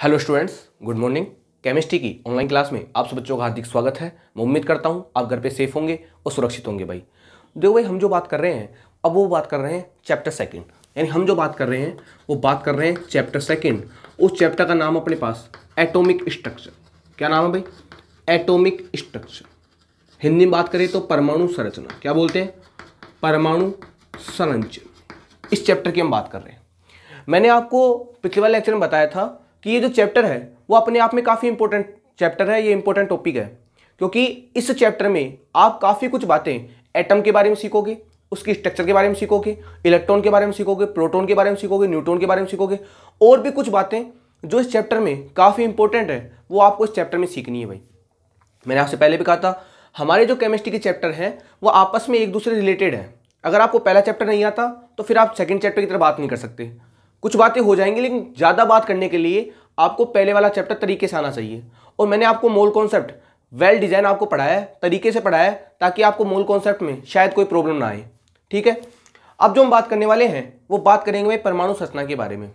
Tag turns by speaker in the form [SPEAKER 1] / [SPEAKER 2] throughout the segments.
[SPEAKER 1] Hello students, good morning. Chemistry की online class में आप सब बच्चों का हार्दिक स्वागत है। मैं उम्मीद करता हूं आप घर पे सेफ होंगे और सुरक्षित होंगे। भाई देखो भाई, हम जो बात कर रहे हैं अब वो बात कर रहे हैं चैप्टर सेकंड, यानी हम जो बात कर रहे हैं वो बात कर रहे हैं चैप्टर सेकंड। उस चैप्टर का नाम अपने पास एटॉमिक स्ट्रक्चर। क्या नाम है भाई? Atomic structure. हिंदी में बात करें तो परमाणु संरचना। क्या बोलते हैं? परमाणु संरचना। इस चैप्टर की हम बात कर रहे हैं। मैंने आपको पिछले वाले लेक्चर में बताया था कि ये जो चैप्टर है वो अपने आप में काफ़ी इंपॉर्टेंट चैप्टर है, ये इंपॉर्टेंट टॉपिक है, क्योंकि इस चैप्टर में आप काफ़ी कुछ बातें एटम के बारे में सीखोगे, उसकी स्ट्रक्चर के बारे में सीखोगे, इलेक्ट्रॉन के बारे में सीखोगे, प्रोटॉन के बारे में सीखोगे, न्यूट्रॉन के बारे में सीखोगे, और भी कुछ बातें जो इस चैप्टर में काफ़ी इंपॉर्टेंट है वो आपको इस चैप्टर में सीखनी है। भाई मैंने आपसे पहले भी कहा था हमारे जो केमिस्ट्री के चैप्टर हैं वो आपस में एक दूसरे रिलेटेड है। अगर आपको पहला चैप्टर नहीं आता तो फिर आप सेकंड चैप्टर की तरह बात नहीं कर सकते। कुछ बातें हो जाएंगी, लेकिन ज़्यादा बात करने के लिए आपको पहले वाला चैप्टर तरीके से आना चाहिए। और मैंने आपको मोल कॉन्सेप्ट वेल डिजाइन आपको पढ़ाया है, तरीके से पढ़ाया है, ताकि आपको मोल कॉन्सेप्ट में शायद कोई प्रॉब्लम ना आए। ठीक है, अब जो हम बात करने वाले हैं वो बात करेंगे भाई परमाणु संरचना के बारे में।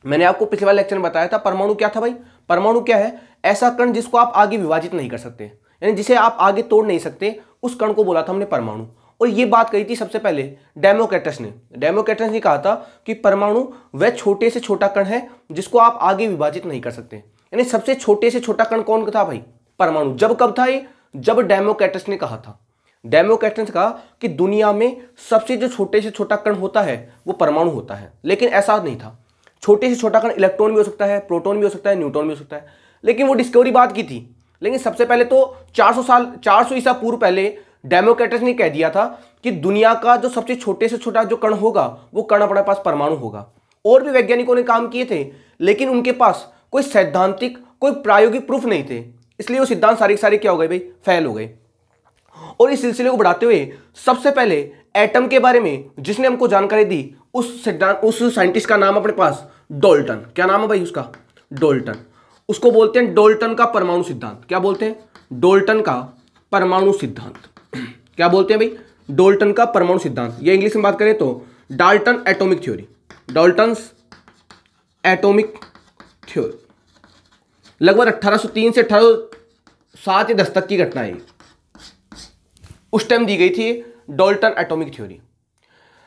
[SPEAKER 1] मैंने आपको पिछले वाले लेक्चर में बताया था परमाणु क्या था। भाई परमाणु क्या है? ऐसा कण जिसको आप आगे विभाजित नहीं कर सकते, यानी जिसे आप आगे तोड़ नहीं सकते, उस कण को बोला था हमने परमाणु। और ये बात कही थी सबसे पहले डेमोक्रिटस ने। डेमोक्रिटस ने कहा था कि परमाणु वह छोटे से छोटा कण है जिसको आप आगे विभाजित नहीं कर सकते। यानी सबसे छोटे से छोटा कण कौन था भाई? परमाणु। जब कब था ये? जब डेमोक्रिटस ने कहा था। डेमोक्रिटस ने कहा कि दुनिया में सबसे जो छोटे से छोटा कण होता है वो परमाणु होता है। लेकिन ऐसा नहीं था। छोटे से छोटा कण इलेक्ट्रॉन भी हो सकता है, प्रोटॉन भी हो सकता है, न्यूट्रॉन भी हो सकता है, लेकिन वो डिस्कवरी बात की थी। लेकिन सबसे पहले तो 400 ईसा पूर्व पहले डेमोक्रिटस ने कह दिया था कि दुनिया का जो सबसे छोटे से छोटा जो कण होगा वो कण अपने पास परमाणु होगा। और भी वैज्ञानिकों ने काम किए थे, लेकिन उनके पास कोई सैद्धांतिक कोई प्रायोगिक प्रूफ नहीं थे, इसलिए वो सिद्धांत सारे क्या हो गए भाई? फेल हो गए। और इस सिलसिले को बढ़ाते हुए सबसे पहले एटम के बारे में जिसने हमको जानकारी दी उस साइंटिस्ट का नाम अपने पास डाल्टन। क्या नाम है भाई उसका? डाल्टन। उसको बोलते हैं डाल्टन का परमाणु सिद्धांत। क्या बोलते हैं? डाल्टन का परमाणु सिद्धांत। क्या बोलते हैं भाई? डाल्टन का परमाणु सिद्धांत। ये इंग्लिश में बात करें तो Dalton atomic theory. Dalton's atomic theory लगभग 1803 से 1807 या 10 तक की घटना है। उस टाइम दी गई थी डाल्टन एटॉमिक थ्योरी।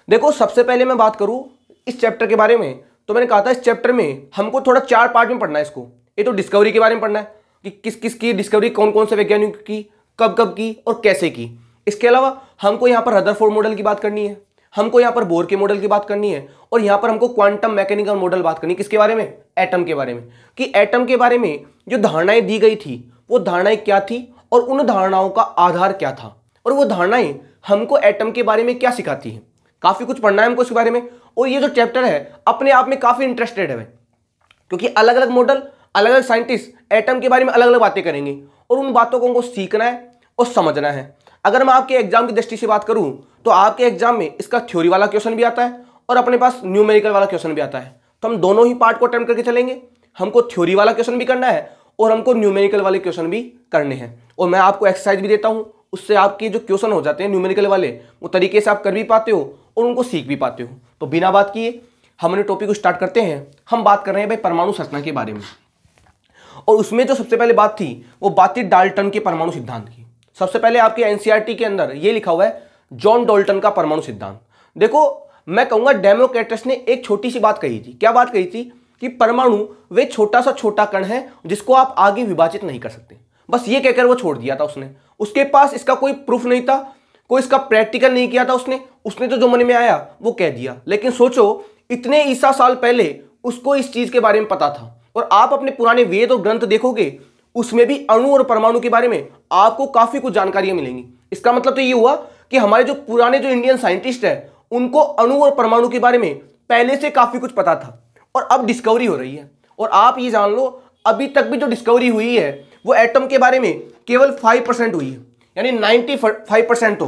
[SPEAKER 1] देखो सबसे पहले मैं बात करूं इस चैप्टर के बारे में, तो मैंने कहा था इस चैप्टर में हमको थोड़ा 4 पार्ट में पढ़ना है इसको। ये तो डिस्कवरी के बारे में पढ़ना है कि किस किस की डिस्कवरी, कौन कौन से वैज्ञानिक की, कब कब की और कैसे की। इसके अलावा हमको यहाँ पर रदरफोर्ड मॉडल की बात करनी है, हमको यहाँ पर बोर के मॉडल की बात करनी है, और यहाँ पर हमको क्वांटम मैकेनिकल मॉडल बात करनी है। किसके बारे में? एटम के बारे में। कि एटम के बारे में जो धारणाएं दी गई थी वो धारणाएं क्या थी और उन धारणाओं का आधार क्या था, और वो धारणाएं हमको एटम के बारे में क्या सिखाती हैं। काफी कुछ पढ़ना है हमको इसके बारे में। और ये जो चैप्टर है अपने आप में काफी इंटरेस्टेड है, क्योंकि अलग अलग मॉडल, अलग अलग साइंटिस्ट एटम के बारे में अलग अलग बातें करेंगे, और उन बातों को हमको सीखना है और समझना है। अगर मैं आपके एग्जाम की दृष्टि से बात करूं तो आपके एग्जाम में इसका थ्योरी वाला क्वेश्चन भी आता है और अपने पास न्यूमेरिकल वाला क्वेश्चन भी आता है। तो हम दोनों ही पार्ट को अटेम्प्ट करके चलेंगे। हमको थ्योरी वाला क्वेश्चन भी करना है और हमको न्यूमेरिकल वाले क्वेश्चन भी करने हैं। और मैं आपको एक्सरसाइज भी देता हूं, उससे आपके जो क्वेश्चन हो जाते हैं न्यूमेरिकल वाले वो तरीके से आप कर भी पाते हो और उनको सीख भी पाते हो। तो बिना बात किए हम अपने टॉपिक को स्टार्ट करते हैं। हम बात कर रहे हैं भाई परमाणु संरचना के बारे में, और उसमें जो सबसे पहले बात थी वो बात थी डाल्टन के परमाणु सिद्धांत की। सबसे पहले आपके एनसीईआरटी के अंदर ये लिखा हुआ है जॉन डाल्टन का परमाणु सिद्धांत। देखो मैं कहूंगा डेमोक्रिटस ने एक छोटी सी बात कही थी। क्या बात कही थी? कि परमाणु वे छोटा सा छोटा कण है जिसको आप आगे विभाजित नहीं कर सकते। बस ये कहकर वो छोड़ दिया था उसने। उसके पास इसका कोई प्रूफ नहीं था, कोई इसका प्रैक्टिकल नहीं किया था उसने तो जो मन में आया वो कह दिया। लेकिन सोचो इतने ईसा साल पहले उसको इस चीज के बारे में पता था। और आप अपने पुराने वेद और ग्रंथ देखोगे उसमें भी अणु और परमाणु के बारे में आपको काफी कुछ जानकारियां मिलेंगी। इसका मतलब तो ये हुआ कि हमारे जो पुराने जो इंडियन साइंटिस्ट है उनको अणु और परमाणु के बारे में पहले से काफी कुछ पता था, और अब डिस्कवरी हो रही है। और आप ये जान लो अभी तक भी जो डिस्कवरी हुई है वो एटम के बारे में केवल 5% हुई है, यानी 95% तो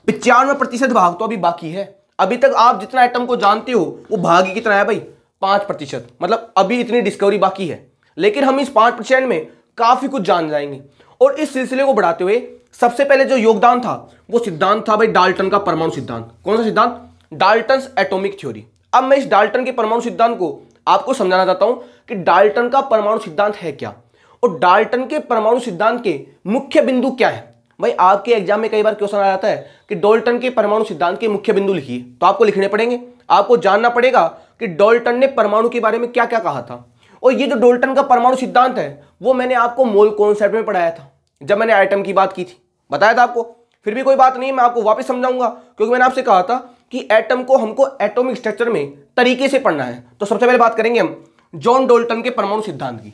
[SPEAKER 1] 95% भाग तो अभी बाकी है। अभी तक आप जितना एटम को जानते हो वो भाग ही कितना है भाई? 5%। मतलब अभी इतनी डिस्कवरी बाकी है, लेकिन हम इस 5% में काफी कुछ जान जाएंगे। और इस सिलसिले को बढ़ाते हुए सबसे पहले जो योगदान था वो सिद्धांत था भाई डाल्टन का परमाणु सिद्धांत। कौन सा सिद्धांत? Dalton's atomic theory. अब मैं इस डाल्टन के परमाणु सिद्धांत को आपको समझाना चाहता हूं कि डाल्टन का परमाणु सिद्धांत है क्या और डाल्टन के परमाणु सिद्धांत के मुख्य बिंदु क्या है। भाई आपके एग्जाम में कई बार क्वेश्चन आ जाता है कि डाल्टन के परमाणु सिद्धांत के मुख्य बिंदु लिखिए, तो आपको लिखने पड़ेंगे। आपको जानना पड़ेगा कि डाल्टन ने परमाणु के बारे में क्या क्या कहा था। और ये जो डाल्टन का परमाणु सिद्धांत है वो मैंने आपको मोल कॉन्सेप्ट में पढ़ाया था जब मैंने आइटम की बात की थी, बताया था आपको। फिर भी कोई बात नहीं, मैं आपको वापस समझाऊंगा, क्योंकि मैंने आपसे कहा था कि एटम को हमको एटॉमिक स्ट्रक्चर में तरीके से पढ़ना है। तो सबसे पहले बात करेंगे हम जॉन डाल्टन के परमाणु सिद्धांत की,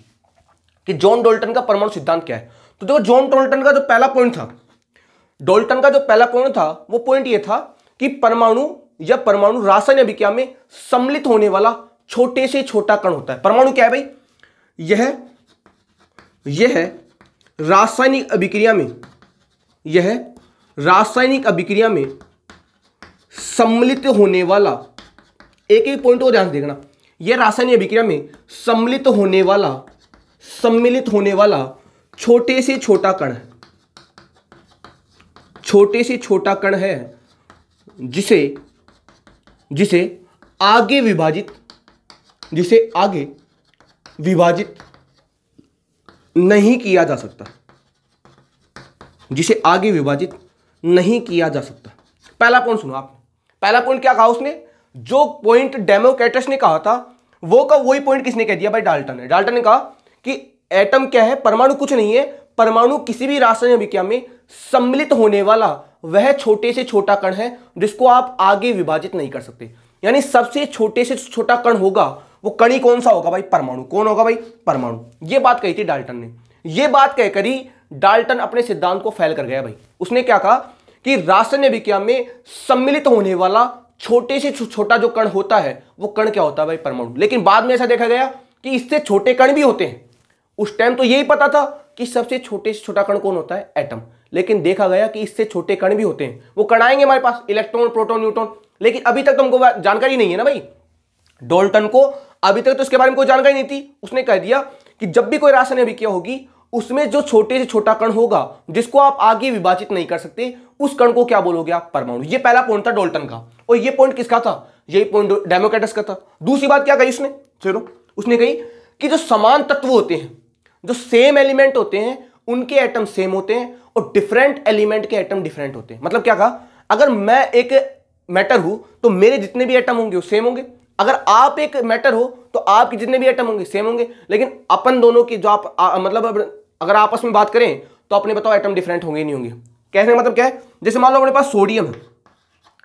[SPEAKER 1] कि जॉन डाल्टन का परमाणु सिद्धांत क्या है। तो देखो जॉन डाल्टन का जो पहला पॉइंट था, डाल्टन का जो पहला पॉइंट था वो पॉइंट ये था कि परमाणु या परमाणु रासायनिक अभिक्रिया में सम्मिलित होने वाला छोटे से छोटा कण होता है। परमाणु क्या है भाई? यह रासायनिक अभिक्रिया में, यह रासायनिक अभिक्रिया में सम्मिलित होने वाला, एक एक पॉइंट को ध्यान से देखना, यह रासायनिक अभिक्रिया में सम्मिलित होने वाला छोटे से छोटा कण है, छोटे से छोटा कण है जिसे आगे विभाजित नहीं किया जा सकता, जिसे आगे विभाजित नहीं किया जा सकता। पहला पॉइंट सुनो आप, पहला पॉइंट क्या कहा उसने? जो पॉइंट डेमोक्रिटस ने कहा था वो का वही पॉइंट किसने कह दिया भाई? डाल्टन ने। डाल्टन ने कहा कि एटम क्या है? परमाणु कुछ नहीं है, परमाणु किसी भी रासायनिक अभिक्रिया में सम्मिलित होने वाला वह छोटे से छोटा कण है जिसको आप आगे विभाजित नहीं कर सकते। यानी सबसे छोटे से छोटा कण होगा वो कण ही कौन सा होगा भाई? परमाणु। कौन होगा भाई? परमाणु। ये बात कही थी डाल्टन ने। ये बात कहकर ही डाल्टन अपने सिद्धांत को फेल कर गया भाई। उसने क्या कहा कि रासायनिक अभिक्रिया में सम्मिलित होने वाला छोटे से छोटा जो कण होता है वो कण क्या होता है भाई? परमाणु। लेकिन बाद में ऐसा देखा गया कि इससे छोटे कण भी होते हैं। उस टाइम तो यही पता था कि सबसे छोटे से छोटा कण कौन होता है? एटम। लेकिन देखा गया कि इससे छोटे कण भी होते हैं। वो कण आएंगे हमारे पास, इलेक्ट्रॉन, प्रोटॉन, न्यूट्रॉन। लेकिन अभी तक तो हमको जानकारी नहीं है ना भाई। डाल्टन को अभी तक तो इसके बारे में कोई जानकारी नहीं थी। उसने कह दिया कि जब भी कोई रासायनिक अभिक्रिया होगी उसमें जो छोटे से छोटा कण होगा जिसको आप आगे विभाजित नहीं कर सकते, उस कण को क्या बोलोगे आप? परमाणु। ये पहला पॉइंट था डाल्टन का। और ये पॉइंट किसका था? यही पॉइंट डेमोक्रिटस का था। दूसरी बात क्या कही उसने? चलो, उसने कही कि जो समान तत्व होते हैं, जो सेम एलिमेंट होते हैं, उनके एटम सेम होते हैं और डिफरेंट एलिमेंट के एटम डिफरेंट होते हैं। मतलब क्या कहा? अगर मैं एक मैटर हूं तो मेरे जितने भी एटम होंगे वो सेम होंगे। अगर आप एक मैटर हो तो आपके जितने भी एटम होंगे सेम होंगे। लेकिन अपन दोनों की जो आप मतलब अगर आपस में बात करें तो अपने बताओ एटम डिफरेंट होंगे नहीं होंगे? कहने का मतलब क्या है? जैसे मान लो अपने पास सोडियम है,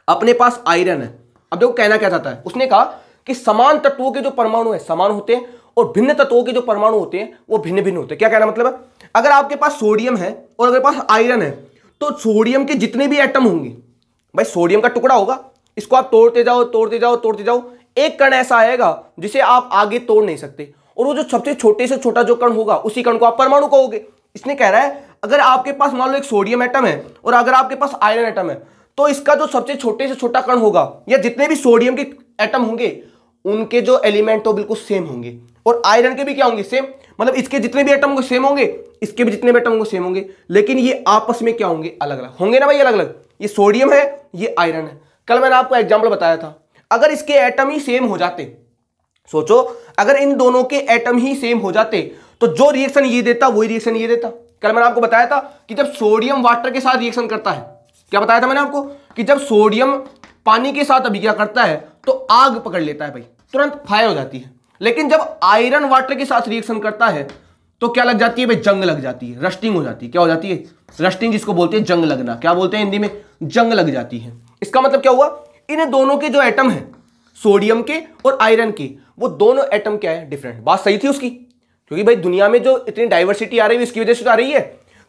[SPEAKER 1] अपने पास आयरन है। अब देखो कहना क्या चाहता है, उसने कहा कि समान तत्वों के जो परमाणु है समान होते हैं और भिन्न तत्वों के जो परमाणु होते हैं वो भिन्न भिन्न होते हैं। क्या कहना मतलब है? अगर आपके पास सोडियम है और अगर पास आयरन है तो सोडियम के जितने भी एटम होंगे, भाई सोडियम का टुकड़ा होगा, इसको आप तोड़ते जाओ तोड़ते जाओ तोड़ते जाओ, एक कण ऐसा आएगा जिसे आप आगे तोड़ नहीं सकते, और वो जो सबसे छोटे से छोटा जो कण होगा उसी कण को आप परमाणु कहोगे। इसने कह रहा है अगर आपके पास मान लो एक सोडियम एटम है और अगर आपके पास आयरन एटम है तो इसका जो सबसे छोटे से छोटा कण होगा या जितने भी सोडियम के एटम होंगे उनके जो एलिमेंट हो बिल्कुल सेम होंगे, और आयरन के भी क्या होंगे? सेम। मतलब इसके जितने भी एटम होंगे सेम होंगे, इसके भी जितने भी एटम होंगे सेम होंगे, लेकिन ये आपस में क्या होंगे? अलग अलग होंगे ना भाई, अलग अलग। ये सोडियम है, ये आयरन है। कल मैंने आपको एग्जाम्पल बताया था, अगर इसके एटम ही सेम हो जाते, सोचो अगर इन दोनों के एटम ही सेम हो जाते तो जो रिएक्शन ये देता वही रिएक्शन ये देता। कल मैंने आपको बताया था कि जब सोडियम वाटर के साथ रिएक्शन करता है, क्या बताया था मैंने आपको कि जब सोडियम पानी के साथ अभिक्रिया करता है तो आग पकड़ लेता है भाई, तुरंत फायर हो जाती है। लेकिन जब आयरन वाटर के साथ रिएक्शन करता है तो क्या लग जाती है भाई? जंग लग जाती है, रस्टिंग हो जाती है। क्या हो जाती है? रस्टिंग, जिसको बोलते हैं जंग लगना। क्या बोलते हैं हिंदी में? जंग लग जाती है। इसका मतलब क्या हुआ? इन दोनों के जो एटम है सोडियम के और आयरन के, वो दोनों एटम क्या है? डिफरेंट। बात सही थी उसकी, क्योंकि भाई दुनिया में जो इतनी डाइवर्सिटी आ रही है इसकी वजह से आ रही है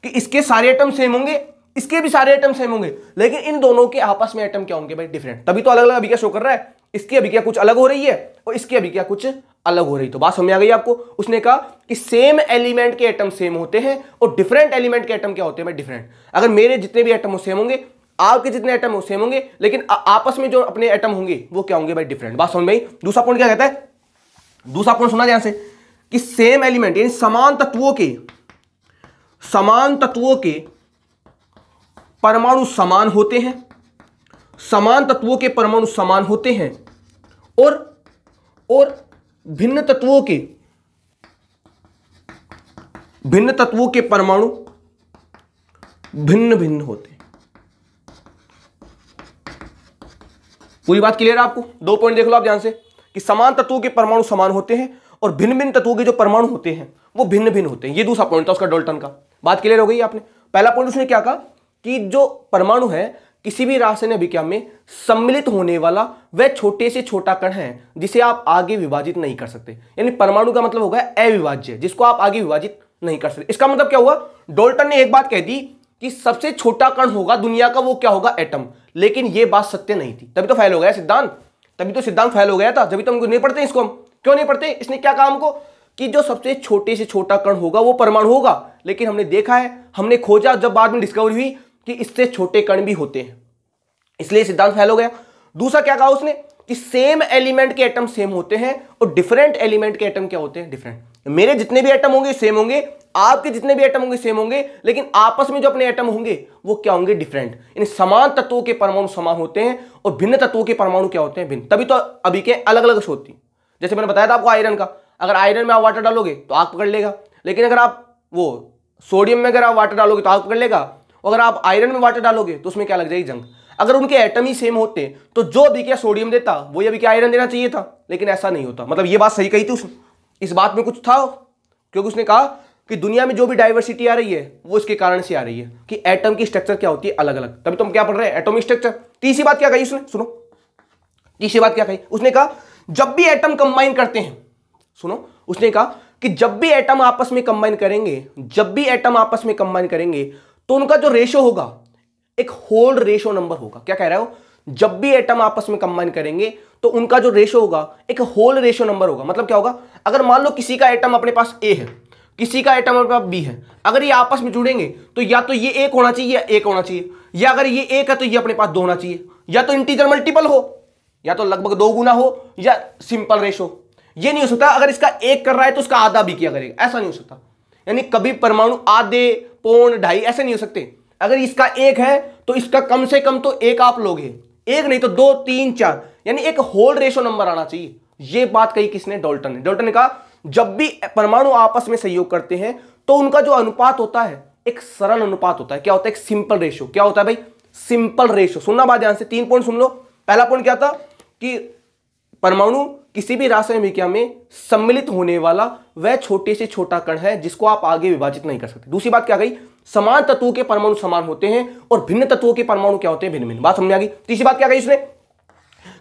[SPEAKER 1] कि इसके सारे एटम सेम होंगे, इसके भी सारे एटम सेम होंगे, लेकिन इन दोनों के आपस में एटम क्या होंगे भाई? डिफरेंट। तभी तो अलग अलग अभिक्रिया शो कर रहा है। इसकी अभिक्रिया कुछ अलग हो रही है और इसकी अभिक्रिया कुछ अलग हो रही। तो बात समझ आ गई आपको? उसने कहा कि सेम एलिमेंट के एटम सेम होते हैं और डिफरेंट एलिमेंट के एटम क्या होते हैं भाई? डिफरेंट। अगर मेरे जितने भी एटम हो सेम होंगे, आपके जितने एटम हो सेम होंगे, लेकिन आपस में जो अपने एटम होंगे वो क्या होंगे भाई? डिफरेंट। बात समझ में आई? दूसरा पॉइंट क्या कहता है? दूसरा पॉइंट सुना ध्यान से कि सेम एलिमेंट यानी समान तत्वों के परमाणु समान होते हैं, समान तत्वों के परमाणु समान होते हैं और भिन्न तत्वों के परमाणु भिन्न भिन्न होते हैं। पूरी बात क्लियर है आपको? दो पॉइंट देख लो आप ध्यान से कि समान तत्वों के परमाणु समान होते हैं और भिन्न भिन्न तत्वों के जो परमाणु होते हैं वो भिन्न भिन्न होते हैं। ये दूसरा पॉइंट था उसका डाल्टन का। बात क्लियर हो गई आपने? पहला पॉइंट उसने क्या कहा कि जो परमाणु है किसी भी रासायनिक अभिक्रिया में सम्मिलित होने वाला वह छोटे से छोटा कण है जिसे आप आगे विभाजित नहीं कर सकते। यानी परमाणु का मतलब होगा अविभाज्य, जिसको आप आगे विभाजित नहीं कर सकते। इसका मतलब क्या हुआ? डाल्टन ने एक बात कह दी कि सबसे छोटा कण होगा दुनिया का, वो क्या होगा? एटम। लेकिन यह बात सत्य नहीं थी, तभी तो फेल हो गया सिद्धांत, तभी तो सिद्धांत फेल हो गया था। जब तो हमको नहीं पढ़ते इसको, हम क्यों नहीं पढ़ते? इसने क्या कहा हमको कि जो सबसे छोटे से छोटा कण होगा वो परमाणु होगा। लेकिन हमने देखा है, हमने खोजा, जब बाद में डिस्कवरी हुई कि इससे छोटे कण भी होते हैं, इसलिए सिद्धांत फेल हो गया। दूसरा क्या कहा उसने कि सेम एलिमेंट के एटम सेम होते हैं और डिफरेंट एलिमेंट के एटम क्या होते हैं? डिफरेंट। मेरे जितने भी एटम होंगे सेम होंगे, आपके जितने भी एटम होंगे सेम होंगे, लेकिन आपस में जो अपने एटम होंगे वो क्या होंगे? डिफरेंट। यानी समान तत्वों के परमाणु समान होते हैं और भिन्न तत्वों के परमाणु क्या होते हैं? भिन्न। तभी तो अभी के अलग अलग होती है। जैसे मैंने बताया था आपको आयरन का, अगर आयरन में आप वाटर डालोगे तो आग पकड़ लेगा, लेकिन अगर आप वो सोडियम में अगर आप वाटर डालोगे तो आग पकड़ लेगा, अगर आप आयरन में वाटर डालोगे तो उसमें क्या लग जाएगी? जंग। अगर उनके एटम ही सेम होते तो जो अभी क्या सोडियम देता वो अभी क्या आयरन देना चाहिए था, लेकिन ऐसा नहीं होता। मतलब ये बात सही कही थी उसने, इस बात में कुछ था, क्योंकि उसने कहा कि दुनिया में जो भी डाइवर्सिटी आ रही है वो इसके कारण से आ रही है कि एटम की स्ट्रक्चर क्या होती है? अलग अलग। तभी तो हम क्या पढ़ रहे हैं? Atomic structure. तीसरी बात क्या कही उसने? सुनो, तीसरी बात क्या कही उसने? कहा जब भी एटम कंबाइन करते हैं, सुनो, उसने कहा कि जब भी एटम आपस में कंबाइन करेंगे, जब भी एटम आपस में कंबाइन करेंगे तो उनका जो रेशो होगा एक होल रेशो नंबर होगा। क्या कह रहा हो? जब भी एटम आपस में कंबाइन करेंगे तो उनका जो रेशो होगा एक होल रेशो नंबर होगा। मतलब क्या होगा? अगर मान लो किसी का एटम अपने पास ए है, किसी का एटम अपने पास बी है, अगर ये आपस में जुड़ेंगे तो या तो ये एक होना चाहिए या एक होना चाहिए, या अगर ये एक है तो ये अपने पास दो होना चाहिए, या तो इंटीजर मल्टीपल हो, या तो लगभग दो गुना हो, या सिंपल रेशो। ये नहीं हो सकता अगर इसका एक कर रहा है तो उसका आधा भी किया करेगा, ऐसा नहीं हो सकता। यानी कभी परमाणु आधे, पौन, ढाई ऐसे नहीं हो सकते। अगर इसका एक है तो इसका कम से कम तो एक आप लोग हैं, एक नहीं तो दो, तीन, चार, यानी एक होल रेशो नंबर आना चाहिए। यह बात कही किसने? डाल्टन ने। डाल्टन ने कहा जब भी परमाणु आपस में सहयोग करते हैं तो उनका जो अनुपात होता है एक सरल अनुपात होता है। क्या होता है? एक सिंपल रेशो। क्या होता है भाई? Simple ratio. सुनना बात ध्यान से, 3 पॉइंट सुन लो। पहला पॉइंट क्या था कि परमाणु किसी भी रासायनिक अभिक्रिया में सम्मिलित होने वाला वह छोटे से छोटा कण है जिसको आप आगे विभाजित नहीं कर सकते। दूसरी बात क्या गई? समान तत्वों के परमाणु समान होते हैं और भिन्न तत्वों के परमाणु क्या होते हैं? भिन्न भिन्न। बात समझ आ गई? तीसरी बात क्या कही इसने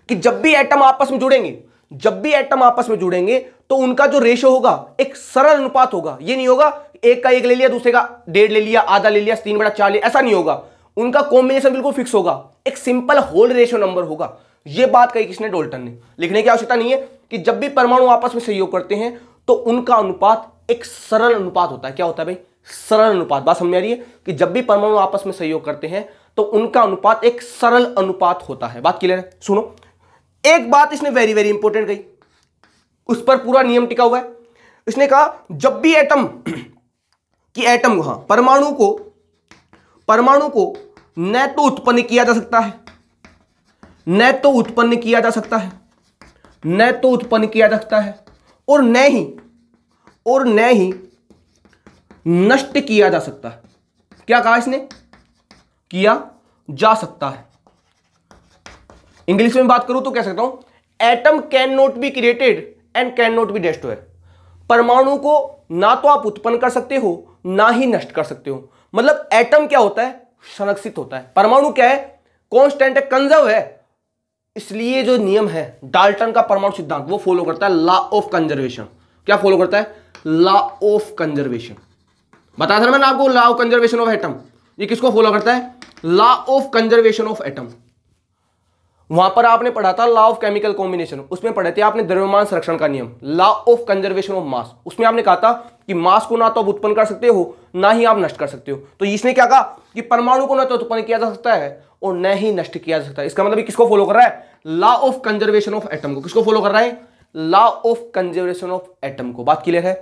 [SPEAKER 1] कि जब भी एटम आपस में जुड़ेंगे, जब भी एटम आपस में जुड़ेंगे तो उनका जो रेशो होगा एक सरल अनुपात होगा। ये नहीं होगा एक का एक ले लिया, दूसरे का डेढ़ ले लिया, आधा ले लिया, 3/4 लिया, ऐसा नहीं होगा। उनका कॉम्बिनेशन बिल्कुल फिक्स होगा, एक सिंपल होल रेशो नंबर होगा। यह बात कही किसने? डाल्टन ने। लिखने की आवश्यकता नहीं है कि जब भी परमाणु आपस में सहयोग करते हैं तो उनका अनुपात एक सरल अनुपात होता है। क्या होता है भाई? सरल अनुपात। बात समझ आ रही है कि जब भी परमाणु आपस में सहयोग करते हैं तो उनका अनुपात एक सरल अनुपात होता है। बात क्लियर है? सुनो, एक बात इसने वेरी वेरी इंपॉर्टेंट कही, उस पर पूरा नियम टिका हुआ है। इसने कहा जब भी एटम परमाणु को न तो उत्पन्न किया जा सकता है, न तो उत्पन्न किया जा सकता है, न तो उत्पन्न किया जा सकता है, और न ही नष्ट किया जा सकता है। क्या कहा इसने? किया जा सकता है। इंग्लिश में बात करूं तो कह सकता हूं atom can not be created and can not be destroyed. परमाणु को ना तो आप उत्पन्न कर सकते हो ना ही नष्ट कर सकते हो। मतलब एटम क्या होता है? संरक्षित होता है। परमाणु क्या है? कांस्टेंट है, कंजर्व है। इसलिए जो नियम है डाल्टन का परमाणु सिद्धांत वो फॉलो करता है लॉ ऑफ कंजर्वेशन। क्या फॉलो करता है? Law of conservation. बताया था मैंने आपको, law of conservation of atom. ये किसको फॉलो करता है? Law of conservation of atom. वहां पर आपने पढ़ा था लॉ ऑफ केमिकल कॉम्बिनेशन, उसमें पढ़े थे आपने द्रव्यमान संरक्षण का नियम, law of conservation of mass. उसमें आपने कहा था कि मास को ना तो आप उत्पन्न कर सकते हो ना ही आप नष्ट कर सकते हो। तो इसने क्या कहा कि परमाणु को ना तो उत्पन्न किया जा सकता है और न ही नष्ट किया जा सकता है। इसका मतलब किसको फॉलो कर रहा है? Law of conservation of atom को। किसको फॉलो कर रहा है? Law of conservation of atom को। बात क्लियर है?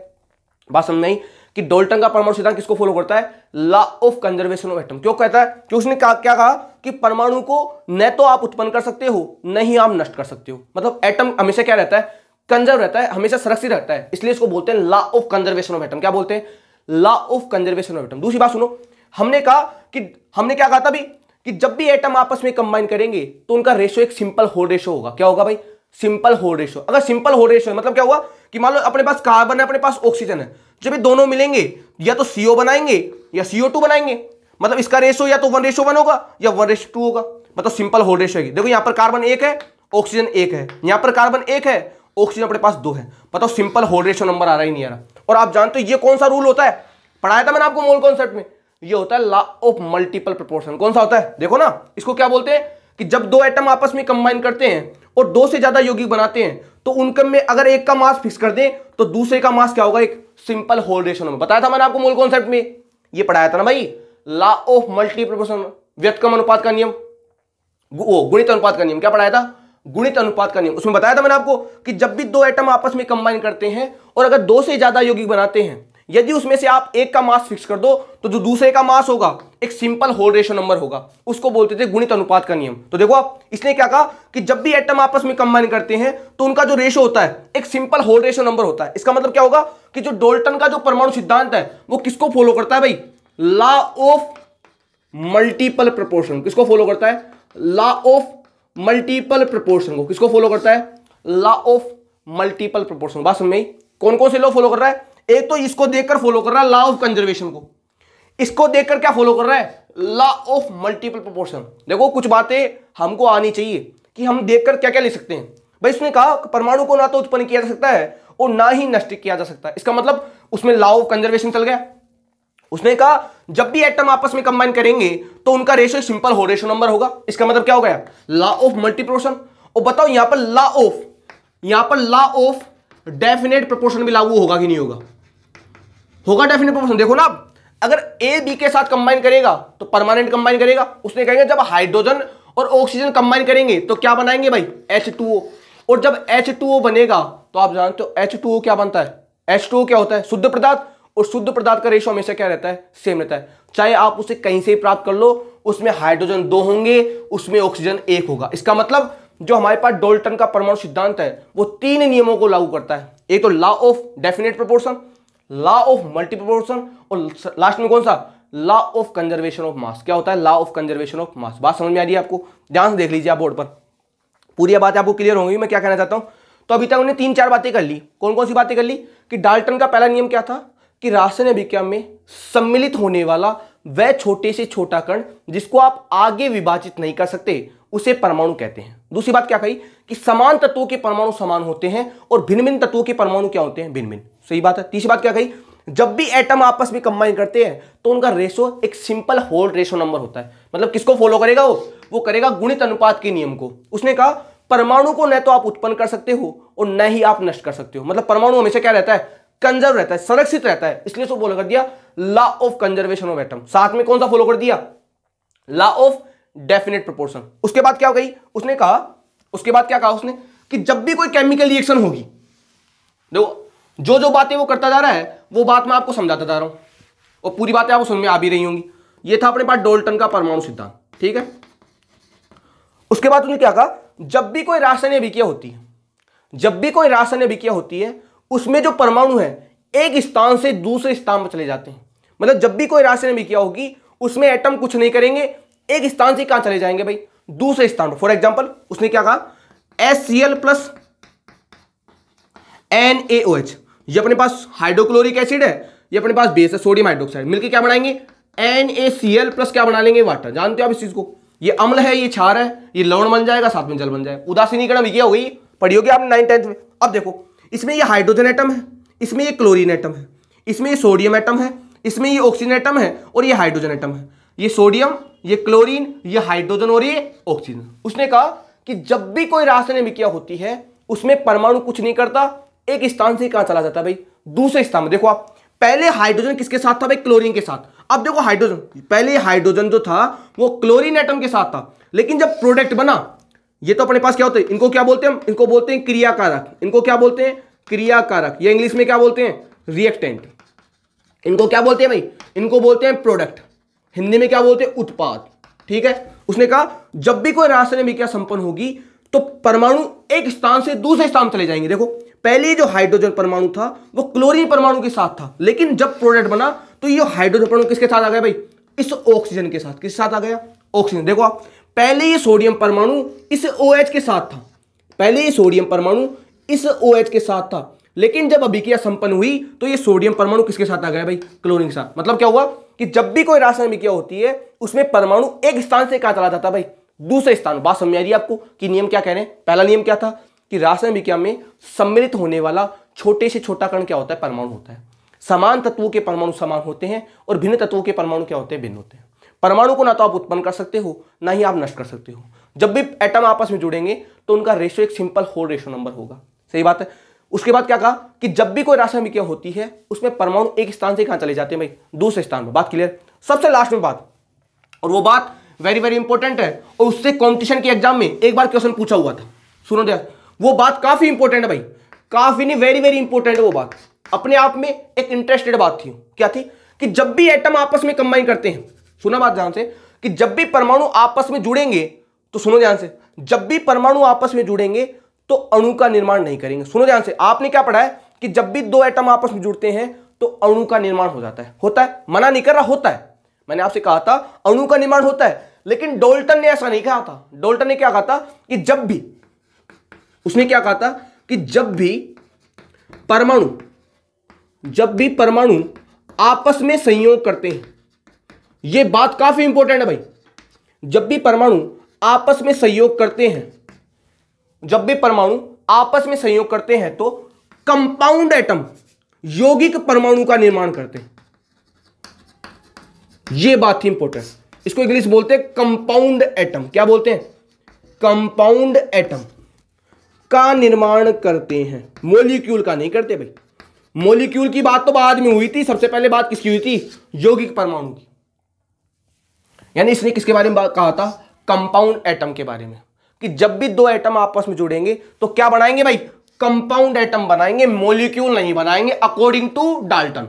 [SPEAKER 1] बात समझ नहीं कि डाल्टन का परमाणु सिद्धांत किसको फॉलो करता है? Law of conservation of atom. क्यों कहता है? क्योंकि उसने क्या कहा कि परमाणु को न तो आप उत्पन्न कर सकते हो न ही आप नष्ट कर सकते हो। मतलब एटम हमेशा क्या रहता है? कंजर्व रहता है, हमेशा संरक्षित रहता है, इसलिए इसको बोलते हैं law of conservation of atom. क्या बोलते हैं? Law of conservation of atom. दूसरी बात सुनो, हमने क्या कहा था अभी कि जब भी एटम आपस में कंबाइन करेंगे तो उनका रेशियो एक सिंपल होल रेशियो होगा। क्या होगा भाई? Simple whole ratio. अगर सिंपल होल रेशियो है मतलब क्या हुआ कि मान लो अपने पास कार्बन है, अपने पास ऑक्सीजन है, जब ये दोनों मिलेंगे या तो CO बनाएंगे या CO2 बनाएंगे, मतलब इसका रेशियो या तो 1:1 होगा या 1:2 होगा, मतलब सिंपल होल रेशियो है। देखो यहां पर कार्बन 1 है, ऑक्सीजन 1 है, यहां पर कार्बन 1 है, ऑक्सीजन अपने पास 2 है, बताओ सिंपल होल रेशियो नंबर आ रहा ही नहीं आ रहा। और आप जानते हो ये कौन सा रूल होता है? पढ़ाया था मैंने आपको मोल कॉन्सेप्ट में, ये होता है लॉ ऑफ मल्टीपल प्रोपोर्शन। कौन सा होता है? देखो ना, इसको क्या बोलते हैं कि जब दो एटम आपस में कंबाइन करते हैं और 2 से ज्यादा यौगिक बनाते हैं तो उनके में अगर एक का मास फिक्स कर दें तो दूसरे का मास क्या होगा? एक सिंपल होल रेशियो नंबर। बताया था मैंने आपको मोल कॉन्सेप्ट में, ये पढ़ाया था ना भाई, लॉ ऑफ मल्टीपल प्रोपोर्शन, व्युत्क्रम अनुपात का नियम, वो गुणित अनुपात का नियम। क्या पढ़ाया था? गुणित अनुपात का नियम। उसमें बताया था मैंने आपको कि जब भी दो एटम आपस में कंबाइन करते हैं और अगर 2 से ज्यादा यौगिक बनाते हैं, यदि उसमें से आप एक का मास फिक्स कर दो तो जो दूसरे का मास होगा एक सिंपल होल रेशियो नंबर होगा, उसको बोलते थे गुणित अनुपात का नियम। तो देखो आप, इसने क्या कहा कि जब भी एटम आपस में कंबाइन करते हैं तो उनका जो रेशियो होता है एक सिंपल होल रेशियो नंबर होता है। इसका मतलब क्या होगा कि जो डाल्टन का जो परमाणु सिद्धांत है वो किसको फॉलो करता है भाई? Law of multiple proportion. किसको फॉलो करता है? लॉ ऑफ मल्टीपल प्रोपोर्शन को। किसको फॉलो करता है? Law of multiple proportion. बात समझ में आई? कौन कौन से लॉ फॉलो कर रहा है? एक तो इसको देखकर फॉलो कर रहा है लॉ ऑफ कंजर्वेशन को, इसको देखकर क्या फॉलो कर रहा है? Law of multiple proportion. देखो कुछ बातें हमको आनी चाहिए कि हम देखकर क्या क्या ले सकते हैं। भाई उसने कहा परमाणु को ना तो उत्पन्न किया जा सकता है और ना ही नष्ट किया जा सकता है, इसका मतलब उसमें लॉ ऑफ कंजर्वेशन चल गया। उसने कहा जब भी एटम आपस में कंबाइन करेंगे तो उनका ratio simple whole ratio number होगा, इसका मतलब क्या हो गया? Law of multiplication. और बताओ यहां पर लॉ ऑफ डेफिनेट प्रोपोर्शन भी लागू होगा कि नहीं होगा? होगा डेफिनेट प्रोपोर्शन। देखो ना, अगर ए बी के साथ कंबाइन करेगा तो परमानेंट कंबाइन करेगा। उसने कहेंगे जब हाइड्रोजन और ऑक्सीजन कंबाइन करेंगे तो क्या बनाएंगे भाई? H2O। और जब H2O बनेगा तो आप जानते हो H2O क्या बनता है? H2O क्या होता है? शुद्ध पदार्थ। और शुद्ध पदार्थ का रेशियो हमेशा क्या रहता है? सेम रहता है, चाहे आप उसे कहीं से प्राप्त कर लो। उसमें हाइड्रोजन 2 होंगे, उसमें ऑक्सीजन 1 होगा। इसका मतलब जो हमारे पास डाल्टन का परमाणु सिद्धांत है वो 3 नियमों को लागू करता है। एक तो law of definite proportion, law of multiple proportion और लास्ट में कौन सा? Law of conservation of mass. क्या होता है? Law of conservation of mass. बात समझ में आ रही है आपको? ध्यान से देख लीजिए आप बोर्ड पर, पूरी बात आपको क्लियर होंगी मैं क्या कहना चाहता हूं। तो अभी तक हमने 3-4 बातें कर ली। कौन कौन सी बातें कर ली? कि डाल्टन का पहला नियम क्या था कि रासायनिक विज्ञान में सम्मिलित होने वाला वह छोटे से छोटा कण जिसको आप आगे विभाजित नहीं कर सकते उसे परमाणु कहते हैं। दूसरी बात क्या कही कि समान तत्वों के परमाणु समान होते हैं और भिन्न भिन्न तत्वों के परमाणु क्या होते हैं? भिन्न भिन्न। सही बात है। तीसरी बात क्या कही? जब भी एटम आपस में कंबाइन करते हैं तो उनका रेशो एक सिंपल होल रेशो नंबर होता है। मतलब किसको फॉलो करेगा? वो करेगा गुणित अनुपात के नियम को। उसने कहा परमाणु को न तो आप उत्पन्न कर सकते हो और न ही आप नष्ट कर सकते हो। मतलब परमाणु हमेशा क्या रहता है? कंजर्व रहता है, संरक्षित रहता है, इसलिए उसको फॉलो कर दिया law of conservation of atom. साथ में कौन सा फॉलो कर दिया? Law of definite proportion. उसके बाद क्या हो गई? उसने कहा, उसके बाद क्या कहा उसने कि जब भी कोई केमिकल रिएक्शन होगी, देखो जो जो बातें वो करता जा रहा है वो बात मैं आपको समझाता जा रहा हूं और पूरी बातें आपको समझ में आ भी रही होंगी। ये था अपने पास डाल्टन का परमाणु सिद्धांत, ठीक है। उसके बाद उसने क्या कहा? जब भी कोई रासायनिक अभिक्रिया होती है, जब भी कोई रासायनिक अभिक्रिया होती है उसमें जो परमाणु है एक स्थान से दूसरे स्थान पर चले जाते हैं। मतलब जब भी कोई रासायनिक अभिक्रिया होगी उसमें एटम कुछ नहीं करेंगे, एक स्थान से कहां चले जाएंगे भाई? दूसरे स्थान पर। फॉर एग्जांपल उसने क्या कहा? HCl प्लस NaOH, ये अपने पास हाइड्रोक्लोरिक एसिड है, ये अपने पास बेस है सोडियम हाइड्रोक्साइड, मिलकर क्या बनाएंगे? NaCl प्लस क्या बना लेंगे? वाटर। जानते हो आप इस चीज को? ये अम्ल है, ये क्षार है, ये लवण बन जाएगा, साथ में जल बन जाएगा। उदासीनीकरण अभिक्रिया हो गई, पढ़ी होगी आपने 9th-10th में। अब देखो इसमें ये हाइड्रोजन एटम है, इसमें ये क्लोरीन एटम है, इसमें ये सोडियम एटम है, इसमें ये ऑक्सीजन एटम है और ये हाइड्रोजन एटम है। ये सोडियम, ये क्लोरीन, ये हाइड्रोजन और ये ऑक्सीजन। उसने कहा कि जब भी कोई रासायनिक अभिक्रिया होती है उसमें परमाणु कुछ नहीं करता, एक स्थान से कहां चला जाता है भाई? दूसरे स्थान में। देखो आप, पहले हाइड्रोजन किसके साथ था भाई? क्लोरीन के साथ। अब देखो हाइड्रोजन, पहले हाइड्रोजन जो था वो क्लोरीन एटम के साथ था, लेकिन जब प्रोडक्ट बना, ये तो अपने पास क्या होते हैं? इनको क्या बोलते हैं हम? इनको बोलते हैं क्रियाकारक। इनको क्या बोलते हैं? क्रियाकारक। ये इंग्लिश में क्या बोलते हैं? रिएक्टेंट। इनको क्या बोलते हैं भाई? इनको बोलते हैं प्रोडक्ट। हिंदी में क्या बोलते हैं? उत्पाद। ठीक है। उसने कहा जब भी कोई रासायनिक अभिक्रिया संपन्न होगी तो परमाणु एक स्थान से दूसरे स्थान चले जाएंगे। देखो पहले जो हाइड्रोजन परमाणु था वो क्लोरीन परमाणु के साथ था, लेकिन जब प्रोडक्ट बना तो ये हाइड्रोजन परमाणु किसके साथ आ गया भाई? इस ऑक्सीजन के साथ। किसके साथ आ गया? ऑक्सीजन। देखो आप, पहले ये सोडियम परमाणु इस OH के साथ था, पहले ये सोडियम परमाणु इस OH के साथ था, लेकिन जब अभिक्रिया संपन्न हुई तो ये सोडियम परमाणु किसके साथ आ गया भाई? क्लोरीन के साथ। मतलब क्या हुआ कि जब भी कोई रासायनिक अभिक्रिया होती है उसमें परमाणु एक स्थान से कहां चला जाता है भाई? दूसरे स्थान। बात समझ आ रही है आपको कि नियम क्या कह रहे हैं? पहला नियम क्या था कि रासायनिक अभिक्रिया में सम्मिलित होने वाला छोटे से छोटा कण क्या होता है? परमाणु होता है। समान तत्वों के परमाणु समान होते हैं और भिन्न तत्वों के परमाणु क्या होते हैं? भिन्न होते हैं। परमाणु को ना तो आप उत्पन्न कर सकते हो ना ही आप नष्ट कर सकते हो। जब भी एटम आपस में जुड़ेंगे तो उनका रेशो एक सिंपल होल रेशो नंबर होगा। सही बात है। उसके बाद क्या कहा कि जब भी कोई रासायनिक अभिक्रिया होती है उसमें परमाणु एक स्थान से कहां चले जाते हैं भाई? दूसरे स्थान में। बात क्लियर? सबसे लास्ट में बात, और वो बात वेरी वेरी इंपॉर्टेंट है और उससे कॉम्पिटिशन के एग्जाम में एक बार क्वेश्चन पूछा हुआ था। सुनो ध्यान, वो बात काफी इंपॉर्टेंट है भाई, काफी नहीं, वेरी वेरी इंपॉर्टेंट है। वो बात अपने आप में एक इंटरेस्टेड बात थी। क्या थी? कि जब भी एटम आपस में कंबाइन करते हैं, सुना बात ध्यान से, कि जब भी परमाणु आपस में जुड़ेंगे, तो सुनो ध्यान से, जब भी परमाणु आपस में जुड़ेंगे तो अणु का निर्माण नहीं करेंगे। सुनो ध्यान से, आपने क्या पढ़ा है कि जब भी दो एटम आपस में जुड़ते हैं तो अणु का निर्माण हो जाता है। होता है, मना नहीं कर रहा, होता है। मैंने आपसे कहा था अणु का निर्माण होता है, लेकिन डाल्टन ने ऐसा नहीं कहा था। डाल्टन ने क्या कहा था कि जब भी, उसने क्या कहा था कि जब भी परमाणु आपस में संयोग करते हैं, यह बात काफी इंपॉर्टेंट है भाई, जब भी परमाणु आपस में संयोग करते हैं, जब भी परमाणु आपस में संयोग करते हैं तो कंपाउंड एटम, यौगिक परमाणु का निर्माण करते हैं। यह बात थी इंपॉर्टेंट। इसको इंग्लिश बोलते हैं कंपाउंड एटम। क्या बोलते हैं? कंपाउंड एटम का निर्माण करते हैं, मॉलिक्यूल का नहीं करते भाई। मॉलिक्यूल की बात तो बाद में हुई थी, सबसे पहले बात किसकी हुई थी? यौगिक परमाणु की। यानी इसने किसके बारे में कहा था? कंपाउंड एटम के बारे में, कि जब भी दो एटम आपस में जुड़ेंगे तो क्या बनाएंगे भाई? कंपाउंड एटम बनाएंगे, मॉलिक्यूल नहीं बनाएंगे, अकॉर्डिंग टू डाल्टन।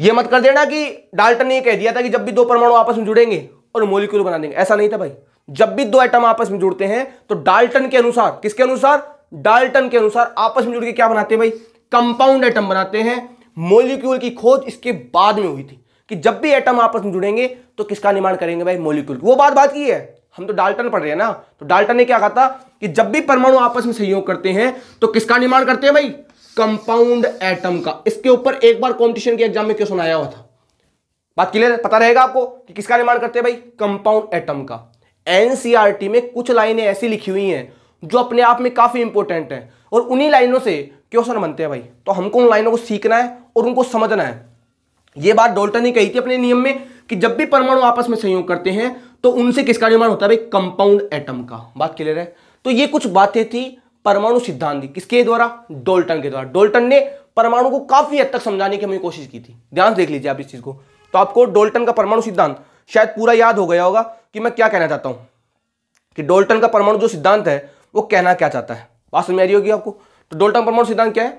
[SPEAKER 1] यह मत कर देना कि डाल्टन ने कह दिया था कि जब भी दो परमाणु आपस में जुड़ेंगे और मॉलिक्यूल बना देंगे, ऐसा नहीं था भाई। जब भी दो एटम आपस में जुड़ते हैं तो डाल्टन के अनुसार, किसके अनुसार? डाल्टन के अनुसार आपस में जुड़ के क्या बनाते हैं भाई? कंपाउंड एटम बनाते हैं। मॉलिक्यूल की खोज इसके बाद में हुई थी कि जब भी एटम आपस में जुड़ेंगे तो किसका निर्माण करेंगे भाई? मॉलिक्यूल। वो बात की है, हम तो डाल्टन पढ़ रहे हैं ना। तो डाल्टन ने क्या कहा था कि जब भी परमाणु आपस में संयोग करते हैं तो किसका निर्माण करते हैं भाई? कंपाउंड एटम का। इसके ऊपर एक बार कॉम्पिटिशन के एग्जाम में क्वेश्चन आया हुआ था। बात क्लियर? पता रहेगा आपको कि किसका निर्माण करते हैं भाई? कंपाउंड एटम का। एनसीईआरटी में कुछ लाइनें ऐसी लिखी हुई हैं जो अपने आप में काफी इंपॉर्टेंट है और उन्हीं लाइनों से क्वेश्चन बनते हैं भाई। तो हमको उन लाइनों को सीखना है और उनको समझना है। यह बात डाल्टन ने कही थी अपने नियम में कि जब भी परमाणु आपस में संयोग करते हैं तो उनसे किसका निर्माण होता है भाई? कंपाउंड एटम का। बात क्लियर है? तो ये कुछ बातें थी परमाणु सिद्धांत की, किसके द्वारा? डाल्टन के द्वारा। डाल्टन ने परमाणु को काफी हद तक समझाने की हमें कोशिश की थी। ध्यान देख लीजिए आप इस चीज को। तो आपको डाल्टन का परमाणु सिद्धांत शायद पूरा याद हो गया होगा कि मैं क्या कहना चाहता हूं, कि डाल्टन का परमाणु जो सिद्धांत है वो कहना क्या चाहता है। बात समझ आ रही होगी आपको। तो डाल्टन परमाणु सिद्धांत क्या है?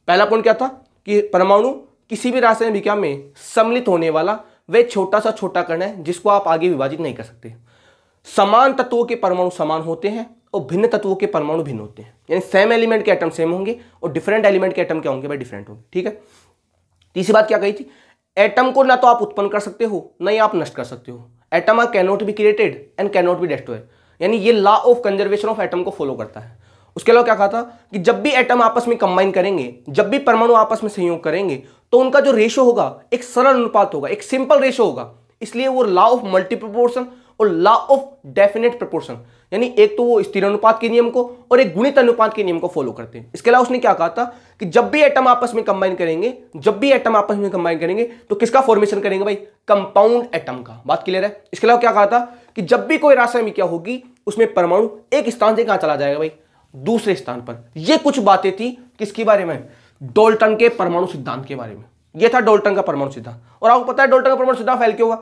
[SPEAKER 1] पहला पॉइंट क्या था कि परमाणु किसी भी रासायनिक अभिक्रिया में सम्मिलित होने वाला वह छोटा सा छोटा कण है जिसको आप आगे विभाजित नहीं कर सकते। समान तत्वों के परमाणु समान होते हैं और भिन्न तत्वों के परमाणु भिन्न होते हैं। यानी सेम एलिमेंट के एटम सेम होंगे और डिफरेंट एलिमेंट के एटम क्या होंगे भाई? डिफरेंट होंगे। ठीक है। तीसरी बात क्या कही थी? एटम को ना तो आप उत्पन्न कर सकते हो ना ही आप नष्ट कर सकते हो। Atom are can not be created and can not be destroyed. यानी ये law of conservation of atom को फॉलो करता है। उसके अलावा क्या कहा था कि जब भी एटम आपस में कंबाइन करेंगे, जब भी परमाणु आपस में संयोग करेंगे तो उनका जो रेशो होगा एक सरल अनुपात होगा, एक सिंपल रेशो होगा। इसलिए वो लॉ ऑफ मल्टी प्रोपोर्शन और लॉ ऑफ डेफिनेट प्रोपोर्शन, यानी एक तो वो स्थिर अनुपात के नियम को और एक गुणित अनुपात के नियम को फॉलो करते हैं। इसके अलावा उसने क्या कहा था कि जब भी एटम आपस में कंबाइन करेंगे, जब भी एटम आपस में कंबाइन करेंगे तो किसका फॉर्मेशन करेंगे भाई? कंपाउंड एटम का। बात क्लियर है? इसके अलावा क्या कहा था कि जब भी कोई रासायनिक अभिक्रिया होगी उसमें परमाणु एक स्थान से कहां चला जाएगा भाई? दूसरे स्थान पर। ये कुछ बातें थी किसके बारे में? डाल्टन के परमाणु सिद्धांत के बारे में। यह था डाल्टन का परमाणु सिद्धांत। और आपको पता है डाल्टन का परमाणु सिद्धांत फेल क्यों हुआ?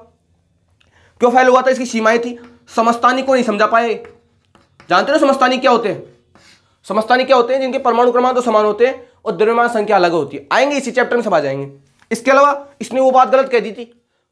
[SPEAKER 1] क्यों फेल हुआ था? इसकी सीमाएं थी। समस्थानिक को नहीं समझा पाए। जानते हो समस्थानिक क्या होते हैं? समस्थानिक क्या होते हैं? जिनके परमाणु क्रमांक तो समान होते हैं और द्रव्यमान संख्या अलग होती है। आएंगे इसी चैप्टर में सब आ जाएंगे। इसके अलावा इसने वो बात गलत कह दी थी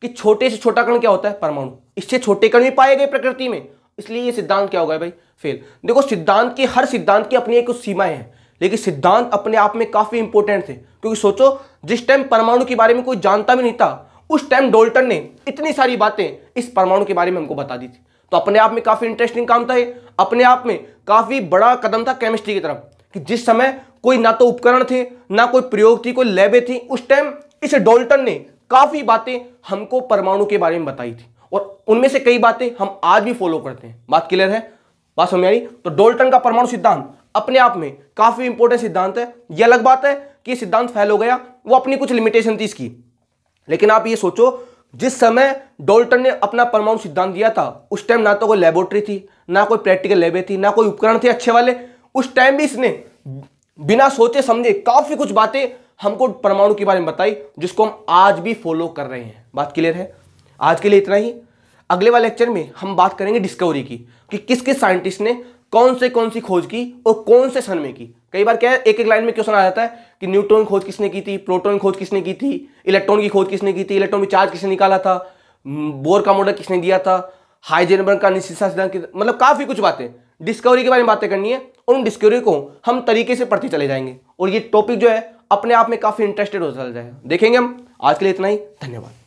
[SPEAKER 1] कि छोटे से छोटा कण क्या होता है? परमाणु। इससे छोटे कण भी पाए गए प्रकृति में, इसलिए ये सिद्धांत क्या होगा भाई? फेल। देखो सिद्धांत की, हर सिद्धांत की अपनी एक कुछ सीमाएं हैं, लेकिन सिद्धांत अपने आप में काफी इंपॉर्टेंट थे, क्योंकि सोचो जिस टाइम परमाणु के बारे में कोई जानता भी नहीं था, उस टाइम डाल्टन ने इतनी सारी बातें इस परमाणु के बारे में हमको बता दी थी। तो अपने आप में काफी इंटरेस्टिंग काम था ये, अपने आप में काफी बड़ा कदम था केमिस्ट्री की तरफ, कि जिस समय कोई ना तो उपकरण थे, ना कोई प्रयोग थी, कोई लैबें थी, उस टाइम इस डाल्टन ने काफी बातें हमको परमाणु के बारे में बताई थी, और उनमें से कई बातें हम आज भी फॉलो करते हैं। बात क्लियर है? बात समझ आई? तो डाल्टन का परमाणु सिद्धांत अपने आप में काफी इंपॉर्टेंट सिद्धांत है। यह अलग बात है कि सिद्धांत फेल हो गया, वो अपनी कुछ लिमिटेशन थी इसकी, लेकिन आप ये सोचो जिस समय डाल्टन ने अपना परमाणु सिद्धांत दिया था, उस टाइम ना तो कोई लेबोरेटरी थी, ना कोई प्रैक्टिकल लैबें थी, ना कोई उपकरण थे अच्छे वाले। उस टाइम भी इसने बिना सोचे समझे काफी कुछ बातें हमको परमाणु के बारे में बताई, जिसको हम आज भी फॉलो कर रहे हैं। बात क्लियर है? आज के लिए इतना ही। अगले वाले लेक्चर में हम बात करेंगे डिस्कवरी की, कि किस किस साइंटिस्ट ने कौन सी खोज की और कौन से सन में की। कई बार क्या है, एक एक लाइन में क्वेश्चन आ जाता है कि न्यूट्रॉन की खोज किसने की थी, प्रोटॉन की खोज किसने की थी, इलेक्ट्रॉन की खोज किसने की थी, इलेक्ट्रॉन में चार्ज किसने निकाला था, बोर का मॉडल किसने दिया था, हाइजेनबर्ग का अनिश्चितता सिद्धांत, मतलब काफी कुछ बातें डिस्कवरी के बारे में बातें करनी है, और उन डिस्कवरी को हम तरीके से पढ़ते चले जाएंगे, और ये टॉपिक जो है अपने आप में काफी इंटरेस्टेड हो चल जाएगा। देखेंगे हम। आज के लिए इतना ही। धन्यवाद।